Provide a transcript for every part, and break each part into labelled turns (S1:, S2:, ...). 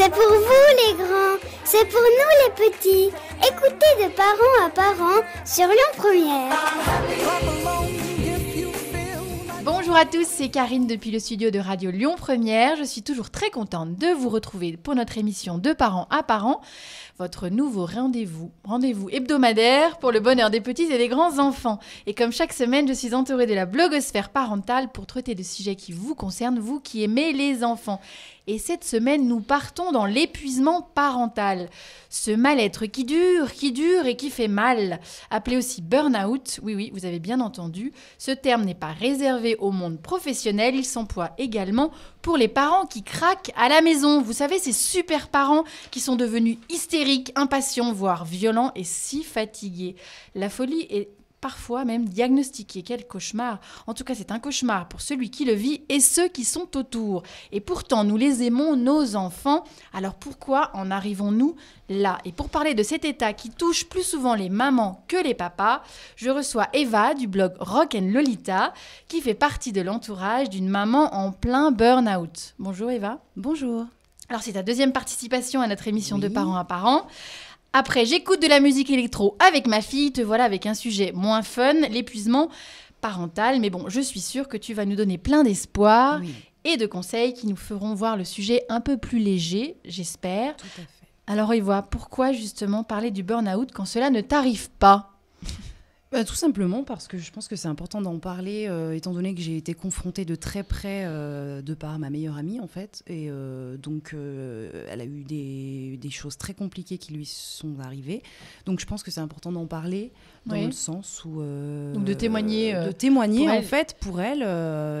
S1: C'est pour vous les grands, c'est pour nous les petits. Écoutez de parents à parents sur Lyon Première.
S2: Bonjour à tous, c'est Karine depuis le studio de Radio Lyon Première. Je suis toujours très contente de vous retrouver pour notre émission de parents à parents, votre nouveau rendez-vous hebdomadaire pour le bonheur des petits et des grands enfants. Et comme chaque semaine, je suis entourée de la blogosphère parentale pour traiter de sujets qui vous concernent, vous qui aimez les enfants. Et cette semaine, nous partons dans l'épuisement parental. Ce mal-être qui dure et qui fait mal. Appelé aussi burn-out, oui, vous avez bien entendu. Ce terme n'est pas réservé au monde professionnel, il s'emploie également pour les parents qui craquent à la maison. Vous savez, ces super parents qui sont devenus hystériques, impatients, voire violents et si fatigués. La folie est parfois même diagnostiqué. Quel cauchemar! En tout cas, c'est un cauchemar pour celui qui le vit et ceux qui sont autour. Et pourtant, nous les aimons, nos enfants. Alors pourquoi en arrivons-nous là? Et pour parler de cet état qui touche plus souvent les mamans que les papas, je reçois Eva du blog Rock & Lolita, qui fait partie de l'entourage d'une maman en plein burn-out. Bonjour Eva.
S3: Bonjour.
S2: Alors c'est ta deuxième participation à notre émission de parents à parents. Après, j'écoute de la musique électro avec ma fille, te voilà avec un sujet moins fun, l'épuisement parental. Mais bon, je suis sûre que tu vas nous donner plein d'espoir et de conseils qui nous feront voir le sujet un peu plus léger, j'espère.
S3: Tout à fait.
S2: Alors Eva, pourquoi justement parler du burn-out quand cela ne t'arrive pas ?
S3: Tout simplement parce que je pense que c'est important d'en parler, étant donné que j'ai été confrontée de très près de par ma meilleure amie, en fait. Et donc, elle a eu des choses très compliquées qui lui sont arrivées. Donc, je pense que c'est important d'en parler dans le sens où...
S2: donc, de témoigner
S3: en fait, pour elle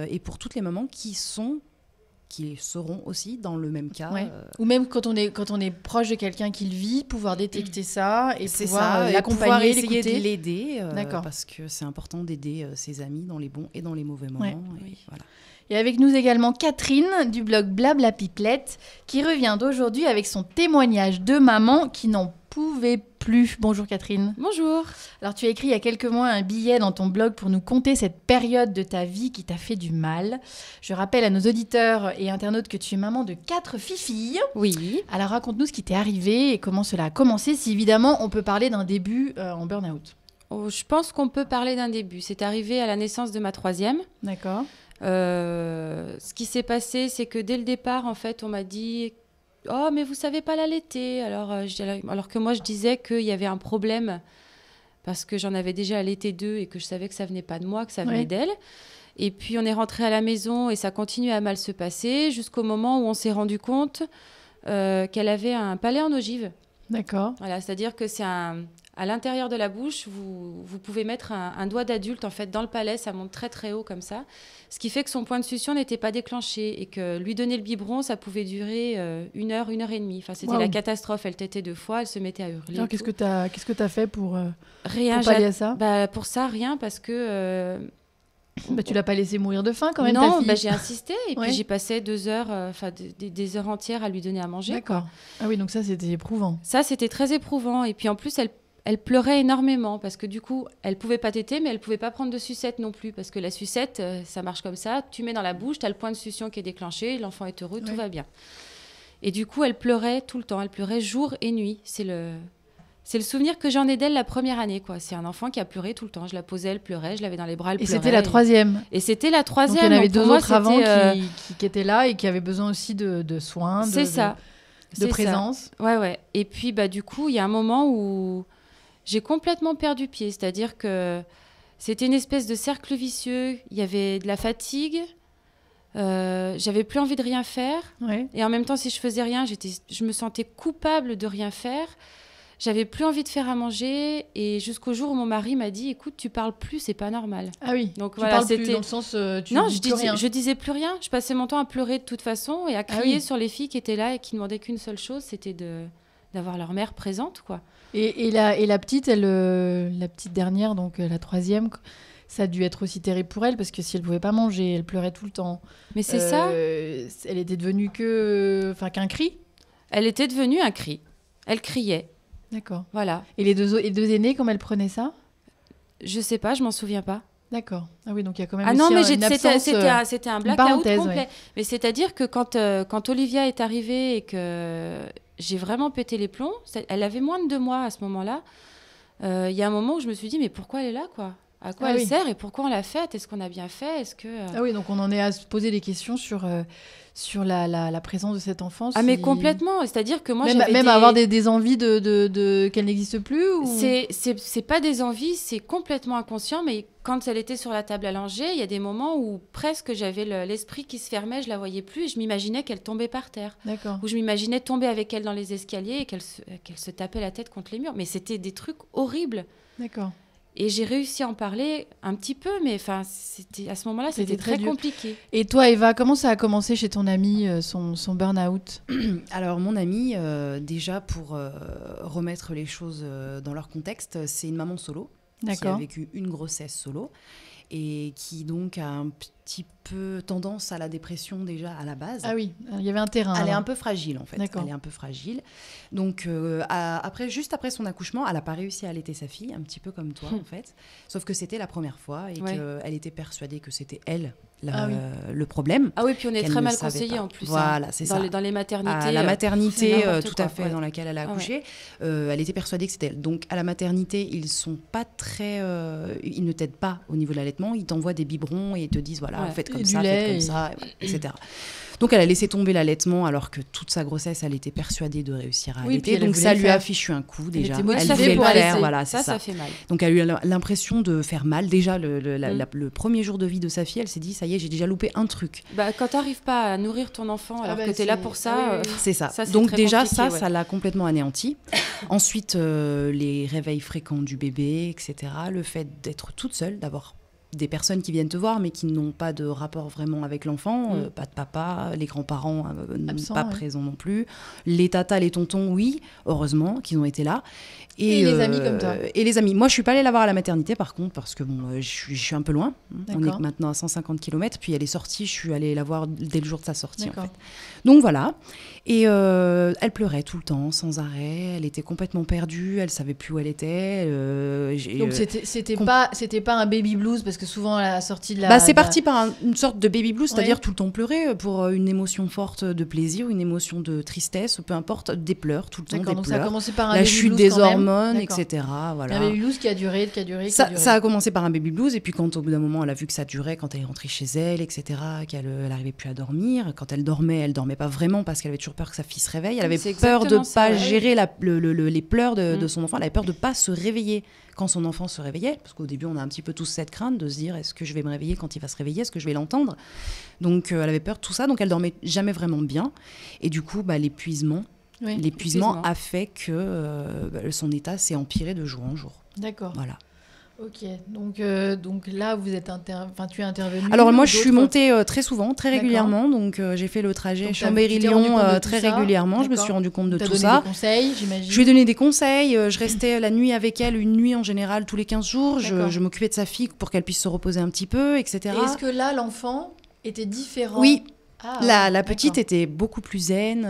S3: et pour toutes les mamans qui seront aussi dans le même cas.
S2: Ou même quand on est proche de quelqu'un qui le vit, pouvoir détecter ça et
S3: c'est
S2: pouvoir
S3: ça,
S2: l'accompagner,
S3: essayer
S2: l'écouter.
S3: de l'aider,
S2: D'accord.
S3: parce que c'est important d'aider ses amis dans les bons et dans les mauvais moments. Voilà.
S2: Et avec nous également Catherine du blog Blabla Pipelette qui revient d'aujourd'hui avec son témoignage de maman qui n'en pouvait plus. Bonjour Catherine.
S4: Bonjour.
S2: Alors tu as écrit il y a quelques mois un billet dans ton blog pour nous conter cette période de ta vie qui t'a fait du mal. Je rappelle à nos auditeurs et internautes que tu es maman de 4 filles.
S4: Oui.
S2: Alors raconte-nous ce qui t'est arrivé et comment cela a commencé, si évidemment on peut parler d'un début en burn-out.
S4: Je pense qu'on peut parler d'un début. C'est arrivé à la naissance de ma 3e.
S2: D'accord.
S4: Ce qui s'est passé, c'est que dès le départ, en fait, on m'a dit « Oh, mais vous savez pas l'allaiter !» alors que moi, je disais qu'il y avait un problème parce que j'en avais déjà allaité 2 et que je savais que ça venait pas de moi, que ça venait d'elle. Et puis, on est rentré à la maison et ça continuait à mal se passer jusqu'au moment où on s'est rendu compte qu'elle avait un palais en ogive.
S2: D'accord.
S4: Voilà, c'est-à-dire que c'est à l'intérieur de la bouche, vous pouvez mettre un doigt d'adulte en fait dans le palais, ça monte très très haut comme ça, ce qui fait que son point de succion n'était pas déclenché et que lui donner le biberon, ça pouvait durer 1 heure, 1 heure et demie. Enfin, c'était la catastrophe. Elle tétait 2 fois, elle se mettait à hurler.
S2: Alors, qu'est-ce que t'as fait pour
S4: rien,
S2: pour pallier à ça ?
S4: Pour ça, rien, parce que
S2: tu l'as pas laissé mourir de faim quand même,
S4: non,
S2: ta fille.
S4: J'ai insisté et puis j'ai passé 2 heures, des heures entières à lui donner à manger.
S2: D'accord.
S4: Quoi.
S2: Ah oui, donc ça c'était éprouvant.
S4: Ça c'était très éprouvant et puis en plus elle pleurait énormément parce que du coup elle pouvait pas téter mais elle pouvait pas prendre de sucette non plus parce que la sucette ça marche comme ça, tu mets dans la bouche, tu as le point de succion qui est déclenché, l'enfant est heureux, tout va bien. Et du coup elle pleurait tout le temps, elle pleurait jour et nuit. C'est le souvenir que j'en ai d'elle la première année, quoi. C'est un enfant qui a pleuré tout le temps. Je la posais, elle pleurait, je l'avais dans les bras, elle pleurait.
S2: Et c'était la 3e.
S4: Et c'était la 3e.
S2: Donc il y en avait 2 autres avant
S4: qui
S2: étaient là et qui avaient besoin aussi de soins, de présence.
S4: Ça. Ouais. Et puis du coup, il y a un moment où j'ai complètement perdu pied. C'est-à-dire que c'était une espèce de cercle vicieux. Il y avait de la fatigue. J'avais plus envie de rien faire. Ouais. Et en même temps, si je faisais rien, je me sentais coupable de rien faire. J'avais plus envie de faire à manger et jusqu'au jour où mon mari m'a dit écoute, tu parles plus, c'est pas normal.
S2: Ah oui.
S4: Donc
S2: tu parles plus dans le sens
S4: non, je disais plus rien. Je passais mon temps à pleurer de toute façon et à crier sur les filles qui étaient là et qui demandaient qu'une seule chose, c'était d'avoir leur mère présente, quoi.
S2: Et la petite, la petite dernière, donc la 3e, ça a dû être aussi terrible pour elle parce que si elle pouvait pas manger, elle pleurait tout le temps.
S4: Mais c'est ça.
S2: Elle était devenue qu'un cri.
S4: Elle était devenue un cri. Elle criait.
S2: D'accord.
S4: Voilà.
S2: Et les deux aînés, comment elles prenaient ça ?
S4: Je sais pas, je m'en souviens pas.
S2: D'accord. Ah oui, donc il y a quand même
S4: Ah non, mais
S2: une absence,
S4: c'était un blackout
S2: parenthèse,
S4: complet.
S2: ouais.
S4: Mais c'est-à-dire que quand Olivia est arrivée et que j'ai vraiment pété les plombs, elle avait moins de 2 mois à ce moment-là. Il y a un moment où je me suis dit, mais pourquoi elle est là, quoi ? À quoi elle sert et pourquoi on l'a faite ? Est-ce qu'on a bien fait ? Est-ce que
S2: Ah oui, donc on en est à se poser des questions sur la présence de cet enfant.
S4: Ah mais complètement, c'est-à-dire que moi
S2: même avoir des envies de qu'elle n'existe plus ou...
S4: C'est pas des envies, c'est complètement inconscient, mais quand elle était sur la table à langer, il y a des moments où presque j'avais l'esprit qui se fermait, je la voyais plus et je m'imaginais qu'elle tombait par terre.
S2: D'accord.
S4: Ou je m'imaginais tomber avec elle dans les escaliers et qu'elle se tapait la tête contre les murs. Mais c'était des trucs horribles.
S2: D'accord.
S4: Et j'ai réussi à en parler un petit peu, mais à ce moment-là, c'était très compliqué.
S2: Et toi, Eva, comment ça a commencé chez ton amie, son burn-out ?
S3: Alors, mon amie, déjà, pour remettre les choses dans leur contexte, c'est une maman solo qui a vécu une grossesse solo et qui, donc, a un petit peu tendance à la dépression déjà à la base.
S2: Ah oui, il y avait un terrain.
S3: Elle est un peu fragile, en fait.
S2: D'accord.
S3: Elle est un peu fragile. Donc, juste après son accouchement, elle n'a pas réussi à allaiter sa fille, un petit peu comme toi, en fait. Sauf que c'était la première fois et qu'elle était persuadée que c'était elle le problème.
S4: Ah oui, puis on est très mal conseillé en plus.
S3: Voilà, c'est ça.
S4: Dans les maternités.
S3: À la maternité, tout
S4: quoi,
S3: à fait, dans laquelle elle a accouché. Elle était persuadée que c'était elle. Donc, à la maternité, ils sont pas très... ils ne t'aident pas au niveau de l'allaitement. Ils t'envoient des biberons et ils te disent, voilà, faites comme ça, faites comme ça, etc. Donc, elle a laissé tomber l'allaitement alors que toute sa grossesse, elle était persuadée de réussir à allaiter. Donc, ça lui a fichu un coup déjà.
S4: Elle voulait
S3: le faire, voilà, c'est
S4: ça fait mal.
S3: Donc, elle a eu l'impression de faire mal. Déjà, le premier jour de vie de sa fille, elle s'est dit, ça y est, j'ai déjà loupé un truc.
S4: Quand tu n'arrives pas à nourrir ton enfant alors que tu es là pour ça...
S3: C'est ça.
S4: Ça
S3: donc déjà, ça l'a complètement anéanti. Ensuite, les réveils fréquents du bébé, etc. Le fait d'être toute seule, d'avoir des personnes qui viennent te voir mais qui n'ont pas de rapport vraiment avec l'enfant, pas de papa, les grands-parents absents, pas présents non plus, les tatas, les tontons, oui, heureusement qu'ils ont été là.
S2: Et les amis comme toi.
S3: Et les amis. Moi, je suis pas allée la voir à la maternité, par contre, parce que je suis un peu loin. On est maintenant à 150 km. Puis elle est sortie, je suis allée la voir dès le jour de sa sortie, en fait. Donc voilà. Et elle pleurait tout le temps, sans arrêt. Elle était complètement perdue. Elle savait plus où elle était.
S2: Donc c'était pas un baby blues, parce que souvent à la sortie de la...
S3: c'est parti par une sorte de baby blues, c'est-à-dire tout le temps pleurer pour une émotion forte de plaisir, une émotion de tristesse, peu importe, des pleurs tout le temps.
S2: D'accord, donc ça a commencé par un
S3: la
S2: baby
S3: chute
S2: blues
S3: des hormones, etc. Voilà.
S2: Un baby blues qui a duré.
S3: Ça a commencé par un baby blues, et puis quand au bout d'un moment elle a vu que ça durait, quand elle est rentrée chez elle, etc., qu'elle n'arrivait plus à dormir, quand elle dormait pas vraiment parce qu'elle avait toujours peur que sa fille se réveille, elle avait peur de ne pas gérer les pleurs de son enfant, elle avait peur de ne pas se réveiller quand son enfant se réveillait, parce qu'au début on a un petit peu tous cette crainte de se dire, est-ce que je vais me réveiller quand il va se réveiller, est-ce que je vais l'entendre, donc elle avait peur de tout ça, donc elle dormait jamais vraiment bien, et du coup l'épuisement a fait que son état s'est empiré de jour en jour.
S2: D'accord.
S3: Voilà.
S2: Ok, donc là tu es intervenue.
S3: Alors moi je suis montée très souvent, très régulièrement, donc j'ai fait le trajet Chambéry-Lyon très régulièrement. Je me suis rendu compte de tout ça.
S2: Donné des conseils, j'imagine.
S3: Je lui ai donné des conseils, je restais la nuit avec elle, une nuit en général tous les 15 jours, je m'occupais de sa fille pour qu'elle puisse se reposer un petit peu, etc.
S2: Et est-ce que là l'enfant était différent ?
S3: Oui. La petite était beaucoup plus zen.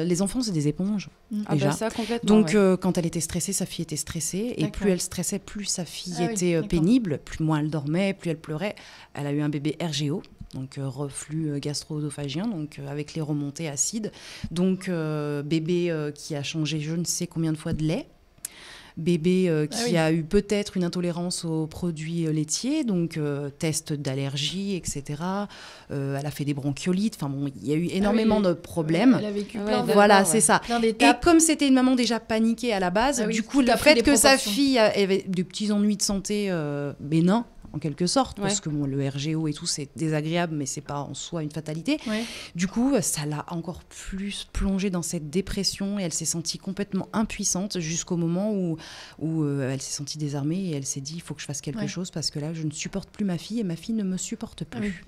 S3: Les enfants, c'est des éponges. Déjà.
S4: Ça, complètement.
S3: Donc, quand elle était stressée, sa fille était stressée. Et plus elle stressait, plus sa fille était pénible. Plus moins elle dormait, plus elle pleurait. Elle a eu un bébé RGO, donc reflux gastro-œsophagien, donc avec les remontées acides. Donc, bébé qui a changé je ne sais combien de fois de lait. Bébé qui a eu peut-être une intolérance aux produits laitiers, donc test d'allergie, etc. Elle a fait des bronchiolites. Enfin bon, il y a eu énormément de problèmes.
S2: Elle a vécu plein
S3: c'est ça. Et comme c'était une maman déjà paniquée à la base, du coup, le fait que sa fille avait de petits ennuis de santé bénins, en quelque sorte, parce que le RGO et tout, c'est désagréable, mais c'est pas en soi une fatalité. Du coup, ça l'a encore plus plongée dans cette dépression et elle s'est sentie complètement impuissante jusqu'au moment où elle s'est sentie désarmée et elle s'est dit, il faut que je fasse quelque chose parce que là, je ne supporte plus ma fille et ma fille ne me supporte plus.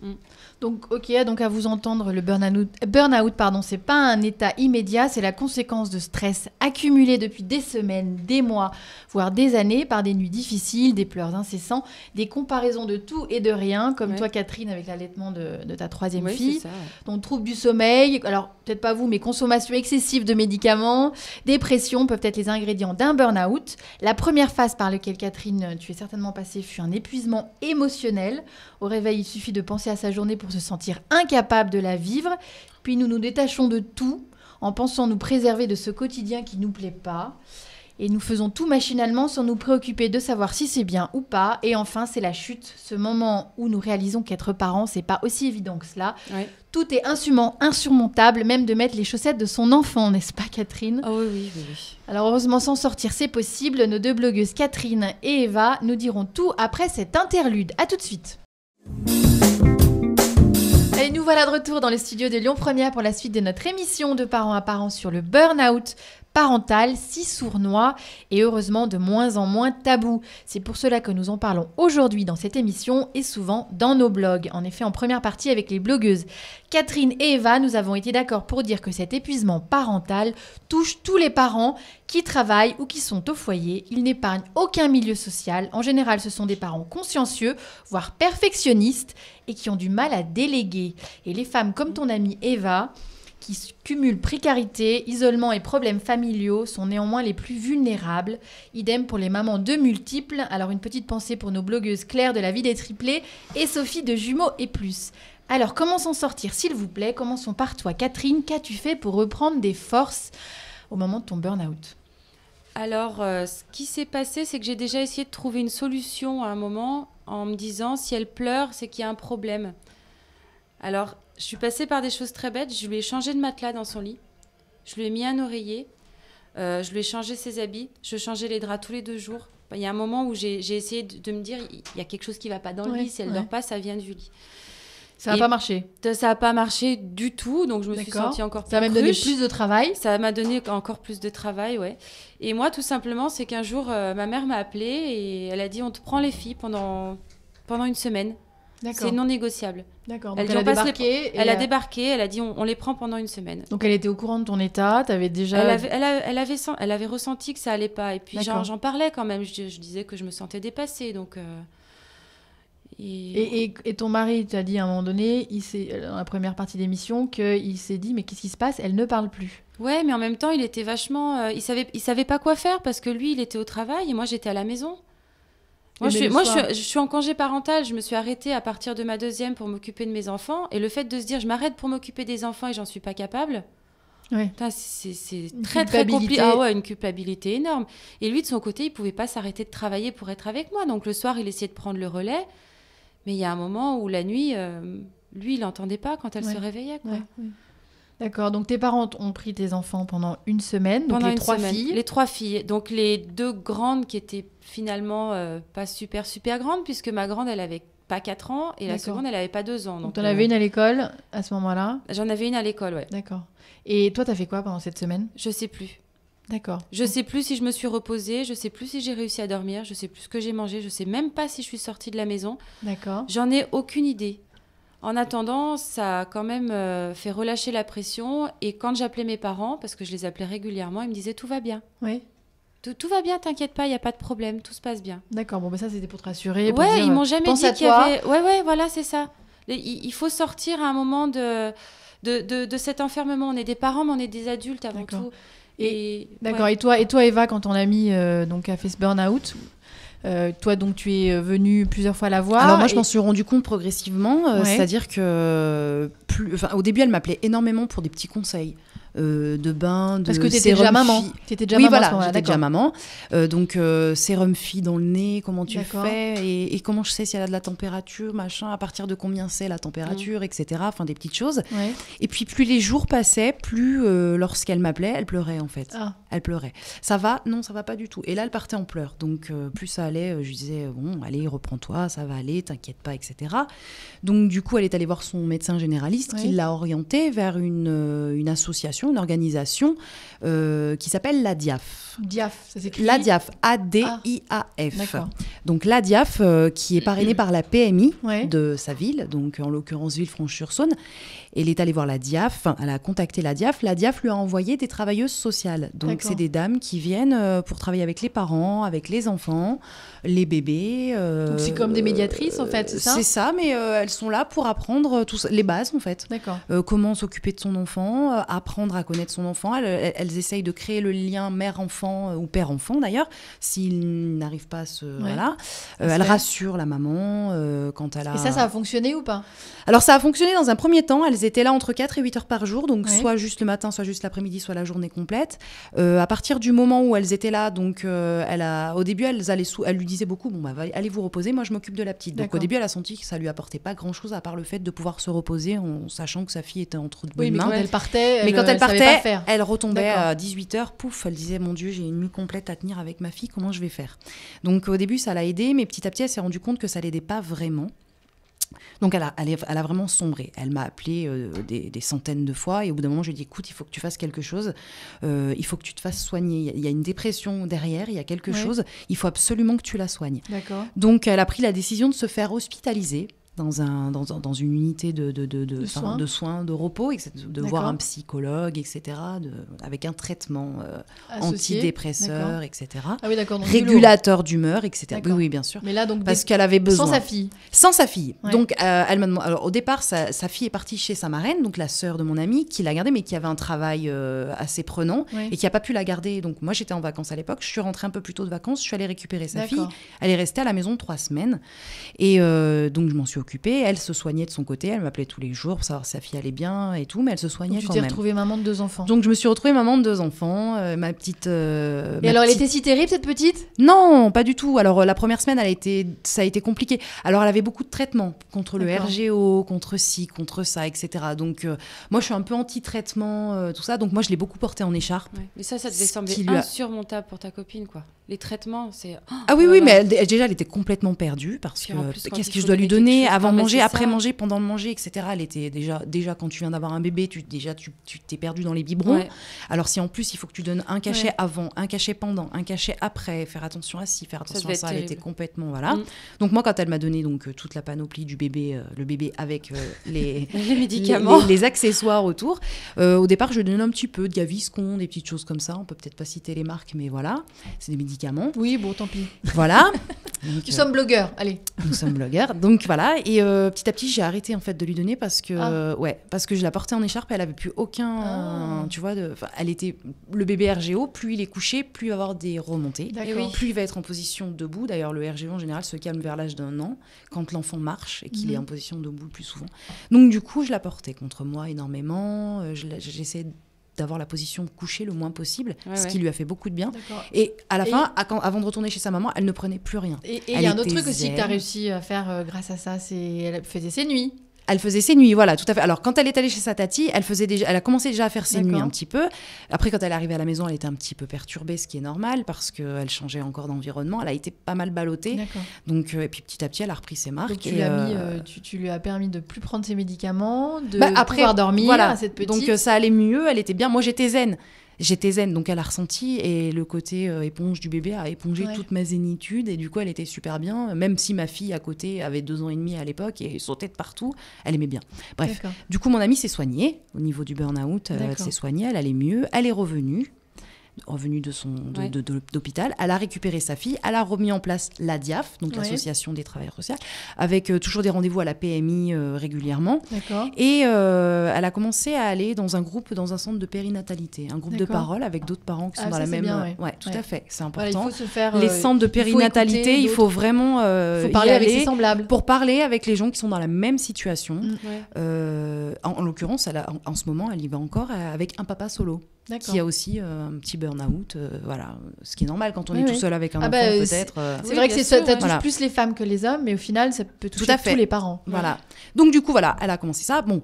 S2: Donc, donc à vous entendre, le burn-out, c'est pas un état immédiat, c'est la conséquence de stress accumulé depuis des semaines, des mois, voire des années, par des nuits difficiles, des pleurs incessants, des comparaisons comparaison de tout et de rien, comme
S4: Ouais.
S2: toi, Catherine, avec l'allaitement de ta troisième
S4: Oui,
S2: fille.
S4: c'est ça.
S2: Donc, troubles du sommeil, alors peut-être pas vous, mais consommation excessive de médicaments, dépression peuvent être les ingrédients d'un burn-out. La première phase par laquelle, Catherine, tu es certainement passée fut un épuisement émotionnel. Au réveil, il suffit de penser à sa journée pour se sentir incapable de la vivre. Puis nous nous détachons de tout en pensant nous préserver de ce quotidien qui ne nous plaît pas. Et nous faisons tout machinalement sans nous préoccuper de savoir si c'est bien ou pas. Et enfin, c'est la chute, ce moment où nous réalisons qu'être parent, c'est pas aussi évident que cela.
S4: Ouais.
S2: Tout est insurmontable, même de mettre les chaussettes de son enfant, n'est-ce pas, Catherine ?
S4: Ah oui.
S2: Alors heureusement, s'en sortir, c'est possible. Nos deux blogueuses, Catherine et Eva, nous diront tout après cet interlude. À tout de suite. Et nous voilà de retour dans le studio de Lyon Première pour la suite de notre émission de parents à parents sur le burn-out parental, si sournois et heureusement de moins en moins tabou. C'est pour cela que nous en parlons aujourd'hui dans cette émission et souvent dans nos blogs. En effet, en première partie avec les blogueuses Catherine et Eva, nous avons été d'accord pour dire que cet épuisement parental touche tous les parents qui travaillent ou qui sont au foyer. Il n'épargne aucun milieu social. En général, ce sont des parents consciencieux, voire perfectionnistes et qui ont du mal à déléguer. Et les femmes comme ton amie Eva, qui cumulent précarité, isolement et problèmes familiaux, sont néanmoins les plus vulnérables. Idem pour les mamans de multiples. Alors une petite pensée pour nos blogueuses Claire de la vie des triplés et Sophie de Jumeaux et plus. Alors comment s'en sortir, s'il vous plaît ? Commençons par toi, Catherine. Qu'as-tu fait pour reprendre des forces au moment de ton burn-out ?
S4: Alors, ce qui s'est passé, c'est que j'ai déjà essayé de trouver une solution à un moment en me disant, si elle pleure, c'est qu'il y a un problème. Alors, je suis passée par des choses très bêtes. Je lui ai changé de matelas dans son lit. Je lui ai mis un oreiller. Je lui ai changé ses habits. Je changeais les draps tous les 2 jours. Il y a un moment où j'ai essayé de me dire, il y a quelque chose qui ne va pas dans le lit. Si elle ne dort pas, ça vient du lit.
S2: Ça n'a pas marché.
S4: Ça n'a pas marché du tout. Donc, je me suis sentie encore plus
S2: Ça m'a même donné
S4: cruche.
S2: plus de travail.
S4: Ça m'a donné encore plus de travail, ouais. Et moi, tout simplement, c'est qu'un jour, ma mère m'a appelée et elle a dit, on te prend les filles pendant 1 semaine.
S2: D'accord.
S4: C'est non négociable.
S2: D'accord.
S4: Elle,
S2: Donc elle a débarqué.
S4: elle a débarqué, elle a dit, on les prend pendant 1 semaine.
S2: Donc elle était au courant de ton état, tu avais déjà...
S4: Elle avait ressenti que ça allait pas. Et puis j'en parlais quand même. Je disais que je me sentais dépassée. Donc,
S2: et ton mari t'a dit à un moment donné, dans la première partie d'émission, qu'il s'est dit, mais qu'est-ce qui se passe ? Elle ne parle plus.
S4: Ouais, mais en même temps, il était vachement... il savait pas quoi faire parce que lui, il était au travail et moi, j'étais à la maison. Moi, je suis en congé parental. Je me suis arrêtée à partir de ma 2e pour m'occuper de mes enfants. Et le fait de se dire, je m'arrête pour m'occuper des enfants et j'en suis pas capable,
S2: ouais.
S4: C'est très, très compliqué. Ah ouais, une culpabilité énorme. Et lui, de son côté, il pouvait pas s'arrêter de travailler pour être avec moi. Donc, le soir, il essayait de prendre le relais. Mais il y a un moment où la nuit, lui, il n'entendait pas quand elle se réveillait. Quoi.
S2: Ouais. D'accord, donc tes parents ont pris tes enfants pendant 1 semaine, donc
S4: pendant
S2: les 3 filles.
S4: Les 3 filles. Donc les 2 grandes qui étaient finalement pas super grandes, puisque ma grande, elle avait pas 4 ans et la seconde, elle avait pas 2 ans.
S2: Donc tu en avais une à l'école à ce moment-là ?
S4: J'en avais une à l'école, ouais.
S2: D'accord. Et toi, t'as fait quoi pendant cette semaine ?
S4: Je sais plus.
S2: D'accord.
S4: Je sais plus si je me suis reposée, je sais plus si j'ai réussi à dormir, je sais plus ce que j'ai mangé, je sais même pas si je suis sortie de la maison.
S2: D'accord.
S4: J'en ai aucune idée. En attendant, ça a quand même fait relâcher la pression. Et quand j'appelais mes parents, parce que je les appelais régulièrement, ils me disaient « tout va bien ».
S2: Oui.
S4: Tout va bien, t'inquiète pas, il n'y a pas de problème, tout se passe bien.
S2: D'accord, bon, ça c'était pour te rassurer. Pour
S4: Ouais,
S2: dire,
S4: ils m'ont jamais
S2: pense
S4: dit
S2: à
S4: qu'il y
S2: toi.
S4: avait... Ouais, voilà, c'est ça. Il faut sortir à un moment de cet enfermement. On est des parents, mais on est des adultes avant tout.
S2: D'accord,
S4: ouais.
S2: et toi, Eva, quand ton amie donc, a fait ce burn-out, toi, donc, tu es venue plusieurs fois la voir.
S3: Alors moi, je m'en suis rendu compte progressivement.
S2: Ouais.
S3: C'est-à-dire que au début, elle m'appelait énormément pour des petits conseils. De bain, de
S2: parce que t'étais
S3: sérum
S2: déjà maman.
S3: T'étais
S2: déjà
S3: oui,
S2: maman.
S3: Voilà, j'étais déjà maman. Donc sérum fille dans le nez, comment tu fais et comment je sais si elle a de la température, machin, à partir de combien c'est la température, etc. Enfin des petites choses.
S2: Ouais.
S3: Et puis plus les jours passaient, plus lorsqu'elle m'appelait, elle pleurait en fait.
S2: Ah.
S3: Elle pleurait. Ça va ? Non, ça va pas du tout. Et là, elle partait en pleurs. Donc plus ça allait, je lui disais bon, allez, reprends-toi, ça va aller, t'inquiète pas, etc. Donc du coup, elle est allée voir son médecin généraliste qui l'a orientée vers une association, une organisation qui s'appelle l'ADIAF.
S2: DIAF, ça s'écrit
S3: l'ADIAF, A-D-I-A-F.
S2: D'accord.
S3: Donc l'ADIAF qui est parrainée par la PMI
S2: Ouais.
S3: de sa ville, donc en l'occurrence Villefranche-sur-Saône. Elle est allée voir la DIAF, elle a contacté la DIAF. La DIAF lui a envoyé des travailleuses sociales. Donc,
S2: D'accord.
S3: c'est des dames qui viennent pour travailler avec les parents, avec les enfants, les bébés.
S2: Donc, c'est comme des médiatrices, en fait, c'est ça ?
S3: C'est ça, mais elles sont là pour apprendre les bases, en fait.
S2: D'accord.
S3: Comment s'occuper de son enfant, apprendre à connaître son enfant. Elles essayent de créer le lien mère-enfant ou père-enfant, d'ailleurs, s'ils n'arrivent pas à se...
S2: Ouais.
S3: Voilà.
S2: Ça se
S3: Elles
S2: fait.
S3: rassurent la maman quand elle a...
S2: Et ça a fonctionné ou pas ?
S3: Alors, ça a fonctionné dans un premier temps. Elles étaient là entre 4 et 8 heures par jour, donc
S2: Ouais.
S3: soit juste le matin, soit juste l'après-midi, soit la journée complète. À partir du moment où elles étaient là, donc au début, elle lui disait beaucoup, bon, bah, allez vous reposer, moi je m'occupe de la petite. Donc
S2: D'accord.
S3: au début, elle a senti que ça lui apportait pas grand-chose à part le fait de pouvoir se reposer en sachant que sa fille était entre de bonnes
S2: Oui, mais
S3: mains.
S2: quand elle partait,
S3: Mais quand elle
S2: savait
S3: partait,
S2: pas faire.
S3: elle retombait
S2: D'accord.
S3: à 18h, pouf, elle disait, mon Dieu, j'ai une nuit complète à tenir avec ma fille, comment je vais faire ? Donc au début, ça l'a aidée, mais petit à petit, elle s'est rendue compte que ça l'aidait pas vraiment. Donc elle a vraiment sombré. Elle m'a appelé des centaines de fois et au bout d'un moment, je lui ai dit, écoute, il faut que tu fasses quelque chose, il faut que tu te fasses soigner. Il y a une dépression derrière, il y a quelque
S2: Ouais.
S3: chose, il faut absolument que tu la soignes.
S2: D'accord.
S3: Donc elle a pris la décision de se faire hospitaliser dans une unité de soins, de repos, etc., de
S2: D'accord.
S3: voir un psychologue, etc., avec un traitement
S2: Associé.
S3: antidépresseur,
S2: D'accord.
S3: etc.,
S2: Ah oui, d'accord. donc du lourd.
S3: régulateur d'humeur, etc. Oui,
S2: D'accord.
S3: oui, bien sûr.
S2: Mais là, donc,
S3: Parce qu'elle avait besoin.
S2: sans sa fille.
S3: Sans sa fille.
S2: Ouais.
S3: Donc, elle m'a demandé. Alors, au départ, sa fille est partie chez sa marraine, donc la sœur de mon amie, qui l'a gardée, mais qui avait un travail assez prenant
S2: Ouais.
S3: et qui n'a pas pu la garder. Donc, moi, j'étais en vacances à l'époque. Je suis rentrée un peu plus tôt de vacances. Je suis allée récupérer sa fille.
S2: D'accord.
S3: Elle est restée à la maison 3 semaines. Et donc, je m'en suis occupée. Elle se soignait de son côté. Elle m'appelait tous les jours pour savoir si sa fille allait bien et tout, mais elle se soignait
S2: Donc, tu
S3: quand
S2: t'es
S3: même.
S2: retrouvée maman de 2 enfants.
S3: Donc, je me suis retrouvée maman de 2 enfants. Ma petite.
S2: Et alors, elle était si terrible, cette petite ?
S3: Non, pas du tout. Alors, la première semaine, ça a été compliqué. Alors, elle avait beaucoup de traitements contre le
S2: D'accord.
S3: RGO, contre ci, contre ça, etc. Donc, moi, je suis un peu anti-traitement, tout ça. Donc, moi, je l'ai beaucoup porté en écharpe.
S4: Ouais. Mais ça devait
S3: Ce
S4: sembler
S3: qui lui a-
S4: insurmontable pour ta copine, quoi. Les traitements, c'est...
S3: Ah oui,
S4: Oh
S3: oui,
S4: là
S3: mais
S4: là.
S3: déjà, elle était complètement perdue parce
S4: Puis
S3: que
S4: en plus, quand
S3: qu'est-ce
S4: il
S3: que je
S4: faut
S3: dois lui
S4: donner
S3: donner
S4: quelque chose,
S3: avant
S4: ah, bah,
S3: manger,
S4: c'est
S3: après
S4: ça.
S3: manger, pendant le manger, etc. Elle était déjà quand tu viens d'avoir un bébé, tu t'es perdu dans les biberons.
S4: Ouais.
S3: Alors si en plus il faut que tu donnes un cachet
S2: Ouais.
S3: avant, un cachet pendant, un cachet après, faire attention à ci, faire attention
S4: devait
S3: à ça,
S4: être
S3: elle était
S4: terrible.
S3: complètement voilà.
S4: Mm.
S3: Donc moi quand elle m'a donné donc toute la panoplie du bébé, le bébé avec les
S4: Les médicaments.
S3: les accessoires autour. Au départ, je donnais un petit peu de Gaviscon, des petites choses comme ça. On peut peut-être pas citer les marques, mais voilà, c'est des médicaments.
S2: Oui, bon, tant pis.
S3: Voilà. Donc,
S2: Nous sommes blogueurs, allez.
S3: nous sommes blogueurs. Donc voilà. Et petit à petit, j'ai arrêté en fait de lui donner parce que parce que je la portais en écharpe. Elle avait plus aucun, tu vois, elle était le bébé RGO. Plus il est couché, plus il va avoir des remontées.
S2: D'accord.
S3: Plus il va être en position debout. D'ailleurs, le RGO en général se calme vers l'âge d'1 an quand l'enfant marche et qu'il est en position debout le plus souvent. Donc du coup, je la portais contre moi énormément. J'essayais d'avoir la position couchée le moins possible,
S4: Ouais,
S3: ce
S4: ouais.
S3: qui lui a fait beaucoup de bien.
S2: D'accord.
S3: Et à la
S2: Et-
S3: fin, avant de retourner chez sa maman, elle ne prenait plus rien.
S2: Et il
S3: Elle
S2: y a un autre
S3: était
S2: truc aussi que tu as
S3: zen.
S2: réussi à faire grâce à ça, c'est elle faisait ses nuits.
S3: Elle faisait ses nuits, voilà, tout à fait. Alors, quand elle est allée chez sa tati, elle a commencé déjà à faire ses
S2: D'accord.
S3: nuits un petit peu. Après, quand elle est arrivée à la maison, elle était un petit peu perturbée, ce qui est normal, parce qu'elle changeait encore d'environnement. Elle a été pas mal ballottée.
S2: D'accord.
S3: Donc, et puis, petit à petit, elle a repris ses marques.
S2: Donc tu
S3: et,
S2: lui as mis, tu lui as permis de plus prendre ses médicaments, de
S3: après,
S2: pouvoir dormir
S3: voilà.
S2: à cette petite.
S3: Donc, ça allait mieux, elle était bien. Moi, j'étais zen. Donc elle a ressenti et le côté éponge du bébé a épongé
S2: Ouais.
S3: toute ma zénitude et du coup elle était super bien, même si ma fille à côté avait 2 ans et demi à l'époque et sautait de partout, elle aimait bien. Bref,
S2: D'accord.
S3: du coup mon amie s'est soignée au niveau du burn-out, elle
S2: D'accord.
S3: s'est soignée, elle allait mieux, elle est revenue
S4: Ouais.
S3: d'hôpital, elle a récupéré sa fille, elle a remis en place la DIAF, donc
S2: Ouais.
S3: l'association des travailleurs sociaux, avec toujours des rendez-vous à la PMI régulièrement.
S2: D'accord.
S3: Et elle a commencé à aller dans un groupe, dans un centre de périnatalité, un groupe de
S2: D'accord.
S3: parole avec d'autres parents qui sont
S2: Ah,
S3: dans
S2: ça,
S3: la
S2: c'est
S3: même...
S2: bien, ouais.
S3: tout
S2: Ouais.
S3: à fait, c'est
S2: Voilà, il
S3: important.
S2: faut se faire
S3: Les centres de
S2: il faut
S3: périnatalité,
S2: écouter
S3: il faut
S2: d'autres.
S3: vraiment
S2: faut
S3: y
S2: parler avec
S3: aller
S2: ses semblables.
S3: pour parler avec les gens qui sont dans la même situation.
S2: Mm.
S4: Ouais.
S3: En l'occurrence, en ce moment, elle y va encore avec un papa solo
S2: D'accord.
S3: qui a aussi un petit burn-out, voilà, ce qui est normal quand on
S2: Oui,
S3: est
S2: oui.
S3: tout seul avec un
S2: Ah
S3: enfant,
S2: bah,
S3: peut-être.
S2: C'est
S4: Oui,
S2: vrai que
S4: bien
S2: ça
S4: sûr,
S2: touche
S4: ouais.
S3: Voilà.
S2: plus les femmes que les hommes, mais au final, ça peut toucher
S3: à fait.
S2: tous les parents.
S3: Voilà. Donc du coup, voilà, elle a commencé ça. Bon,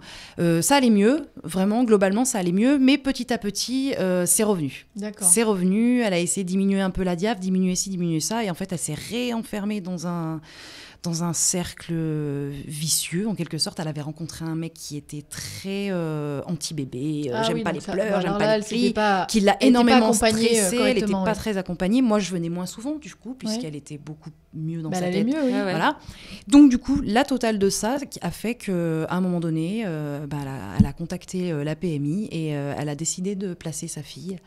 S3: ça allait mieux, vraiment, globalement, ça allait mieux, mais petit à petit, c'est revenu.
S2: D'accord.
S3: C'est revenu, elle a essayé de diminuer un peu la diaph, diminuer ci, diminuer ça, et en fait, elle s'est réenfermée dans dans un cercle vicieux, en quelque sorte. Elle avait rencontré un mec qui était très anti-bébé, j'aime pas les pleurs, j'aime pas les cris, qui l'a énormément stressée, elle n'était pas très accompagnée. Moi, je venais moins souvent, du coup, puisqu'elle était beaucoup mieux dans sa tête.
S2: Elle allait mieux, oui.
S3: Voilà. Donc, du coup, la totale de ça a fait qu'à un moment donné, elle a contacté la PMI et elle a décidé de placer sa fille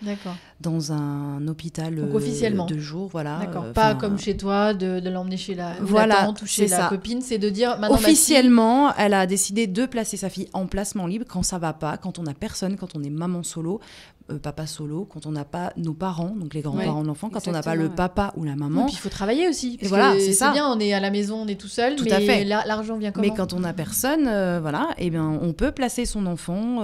S3: dans un hôpital de jour. Voilà.
S2: D'accord. Pas comme chez toi, de l'emmener chez la tante ou chez la copine, c'est de dire maintenant
S3: officiellement, elle a décidé de placer sa fille en placement libre quand ça va pas, quand on n'a personne, quand on est maman solo, papa solo, quand on n'a pas nos parents, donc les grands-parents de l'enfant, quand on n'a pas le papa ou la maman.
S2: Et puis il faut travailler aussi. Parce
S3: voilà,
S2: que
S3: c'est
S2: bien, on est à la maison, on est tout seul, mais l'argent vient comment ?
S3: Mais quand on n'a personne, on peut placer son enfant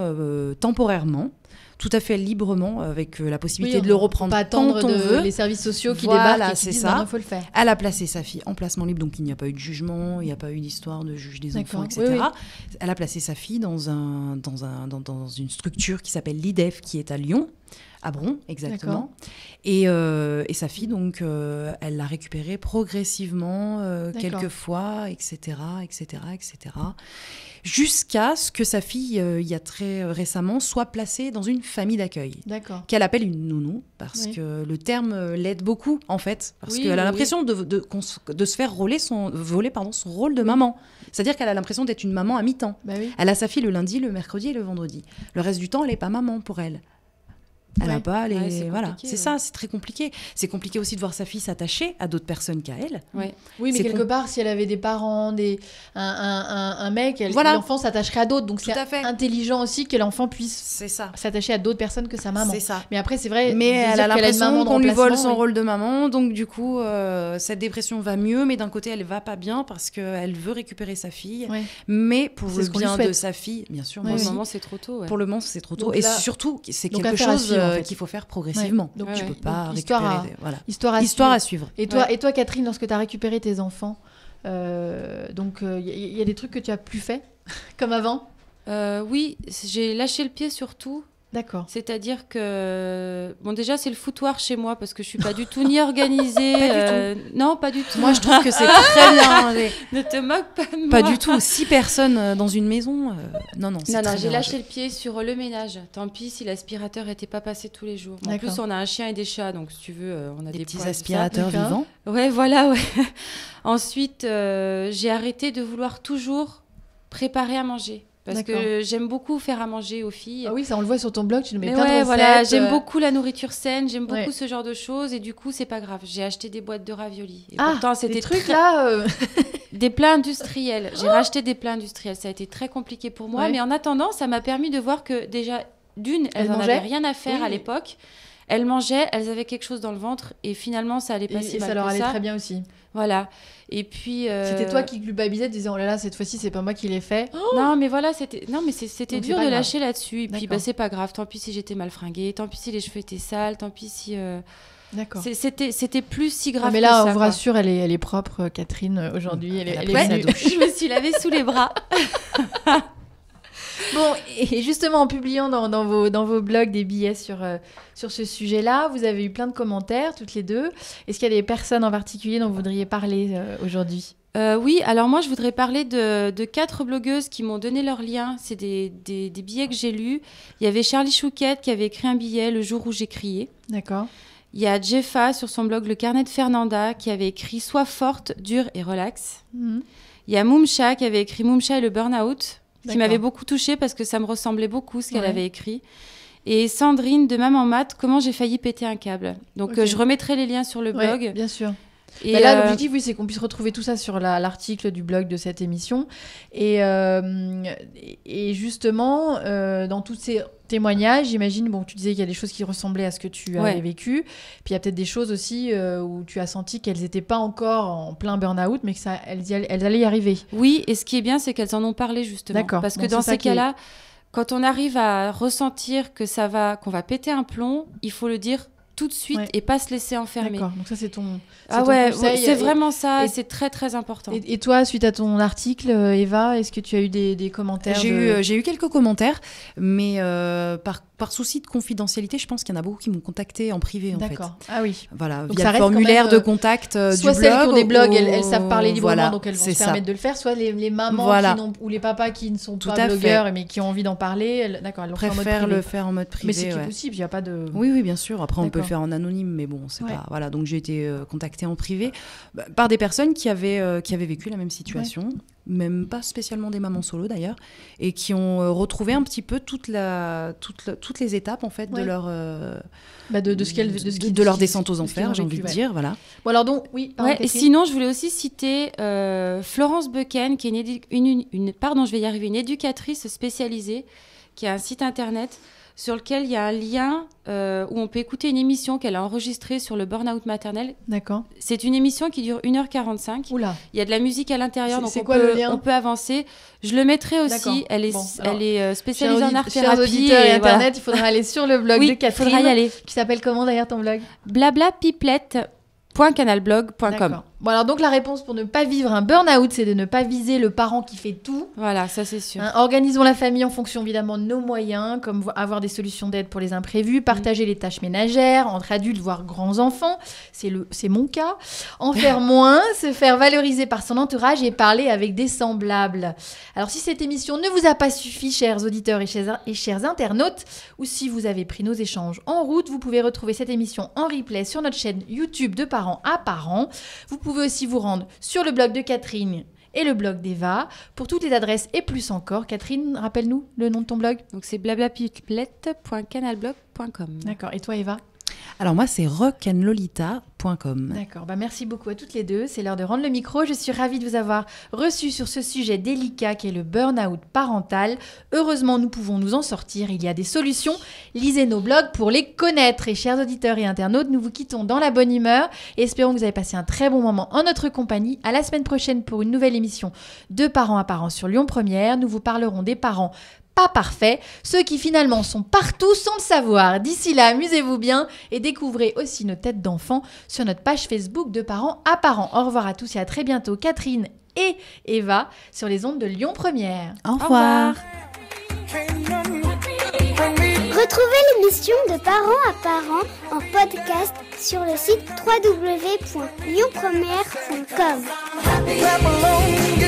S3: temporairement, tout à fait librement, avec la possibilité de le reprendre
S2: pas attendre
S3: quand on veut.
S2: Les services sociaux qui débarquent et qui disent il faut le faire.
S3: Elle a placé sa fille en placement libre, donc il n'y a pas eu de jugement, il n'y a pas eu d'histoire de juge des enfants, etc. Oui. Elle a placé sa fille dans une structure qui s'appelle l'IDEF, qui est à Lyon, à Bron, exactement. Et sa fille, donc, elle l'a récupérée progressivement, quelques fois, etc., jusqu'à ce que sa fille, il y a très récemment, soit placée dans une famille d'accueil. Qu'elle appelle une nounou, parce que le terme l'aide beaucoup, en fait, parce qu'elle a l'impression de se faire voler son rôle de maman. C'est-à-dire qu'elle a l'impression d'être une maman à mi-temps. Elle a sa fille le lundi, le mercredi et le vendredi. Le reste du temps, elle n'est pas maman pour elle. Elle n'a pas les... voilà, c'est ça, c'est très compliqué. C'est compliqué aussi de voir sa fille s'attacher à d'autres personnes qu'à elle.
S2: Oui, mais quelque part, si elle avait des parents, un mec, l'enfant s'attacherait à d'autres. Donc c'est intelligent aussi que l'enfant puisse s'attacher à d'autres personnes que sa maman.
S3: C'est ça.
S2: Mais après, c'est vrai,
S3: mais elle a l'impression qu'on lui vole son rôle de maman. Donc du coup, cette dépression va mieux, mais d'un côté, elle va pas bien parce qu'elle veut récupérer sa fille. Mais pour le bien de sa fille, bien sûr.
S4: Pour le moment, c'est trop tôt.
S3: Pour le moment, c'est trop tôt. Et surtout, c'est quelque chose qu'il faut faire progressivement. Donc tu peux pas récupérer. Histoire à suivre.
S2: Et toi, Catherine, lorsque tu as récupéré tes enfants, donc il y a des trucs que tu as plus fait comme avant ?
S4: Oui, j'ai lâché le pied surtout.
S2: D'accord.
S4: C'est-à-dire que déjà c'est le foutoir chez moi parce que je suis pas du tout ni organisée.
S3: Pas du tout.
S4: Non, pas du tout.
S3: Moi je trouve que c'est très bien.
S4: Ne te moque pas de moi.
S3: Pas du tout. 6 personnes dans une maison. Non,
S4: j'ai lâché le pied sur le ménage. Tant pis si l'aspirateur était pas passé tous les jours. En plus on a un chien et des chats, donc si tu veux, on a des
S3: petits aspirateurs vivants.
S4: Ouais, voilà. Ensuite, j'ai arrêté de vouloir toujours préparer à manger. Parce que j'aime beaucoup faire à manger aux filles.
S2: Ah oui, ça on le voit sur ton blog, tu nous mets plein de recettes.
S4: Voilà, j'aime beaucoup la nourriture saine, j'aime beaucoup ce genre de choses et du coup, c'est pas grave. J'ai acheté des boîtes de raviolis. Et pourtant, c'était
S2: des trucs là
S4: des plats industriels. J'ai racheté des plats industriels, ça a été très compliqué pour moi, mais en attendant, ça m'a permis de voir que déjà elles n'en avaient rien à faire à l'époque. Elles mangeaient, elles avaient quelque chose dans le ventre et finalement, ça allait pas si mal que ça.
S2: Et ça leur allait très bien aussi.
S4: Voilà. Et puis
S2: c'était toi qui culpabilisais, disais oh là là cette fois-ci c'est pas moi qui l'ai fait.
S4: Non mais voilà, c'était dur de lâcher là-dessus. Et puis c'est pas grave, tant pis si j'étais mal fringuée, tant pis si les cheveux étaient sales, tant pis si
S2: D'accord.
S4: C'était plus si grave.
S2: Mais là on vous rassure, elle est propre, Catherine aujourd'hui, elle est venue.
S4: Je me suis lavée sous les bras.
S2: Bon, et justement, en publiant dans vos blogs des billets sur ce sujet-là, vous avez eu plein de commentaires, toutes les deux. Est-ce qu'il y a des personnes en particulier dont vous voudriez parler aujourd'hui ?
S4: Oui, alors moi, je voudrais parler de 4 blogueuses qui m'ont donné leur lien. C'est des billets que j'ai lus. Il y avait Charlie Chouquette qui avait écrit un billet, Le jour où j'ai crié.
S2: D'accord.
S4: Il y a Jeffa sur son blog Le carnet de Fernanda qui avait écrit Sois forte, dure et relax. Il y a Moumcha qui avait écrit Moumcha et le burn-out. Qui m'avait beaucoup touchée parce que ça me ressemblait beaucoup ce qu'elle avait écrit. Et Sandrine de Maman Mat, comment j'ai failli péter un câble. Donc je remettrai les liens sur le blog.
S2: Bien sûr. Et là, l'objectif, c'est qu'on puisse retrouver tout ça sur l'article du blog de cette émission. Et justement, dans tous ces témoignages, j'imagine, tu disais qu'il y a des choses qui ressemblaient à ce que tu avais vécu. Puis il y a peut-être des choses aussi où tu as senti qu'elles n'étaient pas encore en plein burn-out, mais qu'elles allaient y arriver.
S4: Oui, et ce qui est bien, c'est qu'elles en ont parlé justement.
S2: D'accord.
S4: Parce que dans ces cas-là, quand on arrive à ressentir qu'on va péter un plomb, il faut le dire tout de suite et pas se laisser enfermer.
S2: D'accord, donc ça c'est ton
S4: conseil. C'est vraiment ça, et c'est très très important.
S2: Et toi, suite à ton article, Eva, est-ce que tu as eu des commentaires
S3: J'ai eu quelques commentaires, mais par par souci de confidentialité, je pense qu'il y en a beaucoup qui m'ont contacté en privé, en fait.
S2: D'accord. Ah oui.
S3: Voilà,
S2: Donc
S3: via
S2: ça
S3: le
S2: reste
S3: formulaire
S2: quand même,
S3: de contact du blog.
S2: Soit celles qui ont des blogs, elles savent parler librement,
S3: Voilà,
S2: donc elles vont
S3: c'est
S2: se permettre de le faire. Soit les mamans
S3: Voilà.
S2: ou les papas qui ne sont
S3: Tout
S2: pas
S3: à fait.
S2: blogueurs, mais qui ont envie d'en parler, d'accord, elles le font en mode
S3: Préfère
S2: privé.
S3: le faire en mode privé.
S2: Mais c'est qui est
S3: ouais.
S2: possible, il n'y a pas de...
S3: Oui, bien sûr. Après, on peut le
S2: D'accord.
S3: faire en anonyme, mais bon, c'est
S2: Ouais.
S3: pas. Voilà, donc j'ai été contactée en privé par des personnes qui avaient vécu la même situation, même pas spécialement des mamans solo d'ailleurs, et qui ont retrouvé un petit peu toutes les étapes en fait
S2: Ouais.
S3: de leur
S2: de
S3: leur descente aux enfers, j'ai envie de dire, voilà.
S2: Bon alors donc, oui, pardon,
S4: Ouais, et
S2: Catherine.
S4: sinon, je voulais aussi citer Florence Becken, qui est une éducatrice spécialisée, qui a un site internet sur lequel il y a un lien où on peut écouter une émission qu'elle a enregistrée sur le burn-out maternel.
S2: D'accord.
S4: C'est une émission qui dure 1h45.
S2: Oula.
S4: Il y a de la musique à l'intérieur, donc
S2: C'est
S4: on
S2: quoi
S4: peut,
S2: le lien
S4: on peut avancer. Je le mettrai
S2: D'accord.
S4: aussi. Elle est,
S2: Bon, alors,
S4: elle est spécialisée en art
S2: Chers
S4: thérapie.
S2: auditeurs et
S4: et voilà.
S2: Internet, il faudra aller sur le blog
S4: Oui,
S2: de
S4: il faudra y
S2: Catherine,
S4: aller.
S2: qui s'appelle comment d'ailleurs ton blog?
S4: blablapipelette.canalblog.com.
S2: D'accord. Bon alors donc la réponse pour ne pas vivre un burn-out, c'est de ne pas viser le parent qui fait tout.
S4: Voilà, ça c'est sûr.
S2: Hein, organisons la famille en fonction évidemment de nos moyens, comme avoir des solutions d'aide pour les imprévus, partager les tâches ménagères entre adultes voire grands enfants, c'est mon cas. En faire moins, se faire valoriser par son entourage et parler avec des semblables. Alors si cette émission ne vous a pas suffi, chers auditeurs et chers internautes, ou si vous avez pris nos échanges en route, vous pouvez retrouver cette émission en replay sur notre chaîne YouTube de Parents à Parents. Vous pouvez aussi vous rendre sur le blog de Catherine et le blog d'Eva pour toutes les adresses et plus encore. Catherine, rappelle-nous le nom de ton blog.
S4: Donc c'est blablapipelette.canalblog.com.
S2: D'accord. Et toi, Eva?
S3: Alors moi, c'est rockandlolita.com.
S2: D'accord. Merci beaucoup à toutes les deux. C'est l'heure de rendre le micro. Je suis ravie de vous avoir reçu sur ce sujet délicat qui est le burn-out parental. Heureusement, nous pouvons nous en sortir. Il y a des solutions. Lisez nos blogs pour les connaître. Et chers auditeurs et internautes, nous vous quittons dans la bonne humeur et espérons que vous avez passé un très bon moment en notre compagnie. À la semaine prochaine pour une nouvelle émission de Parents à Parents sur Lyon Première. Nous vous parlerons des parents pas parfaits, ceux qui finalement sont partout sans le savoir. D'ici là, amusez-vous bien et découvrez aussi nos têtes d'enfants sur notre page Facebook de Parents à Parents. Au revoir à tous et à très bientôt, Catherine et Eva sur les ondes de Lyon Première.
S3: Au revoir.
S1: Retrouvez l'émission de Parents à Parents en podcast sur le site www.lyonpremière.com.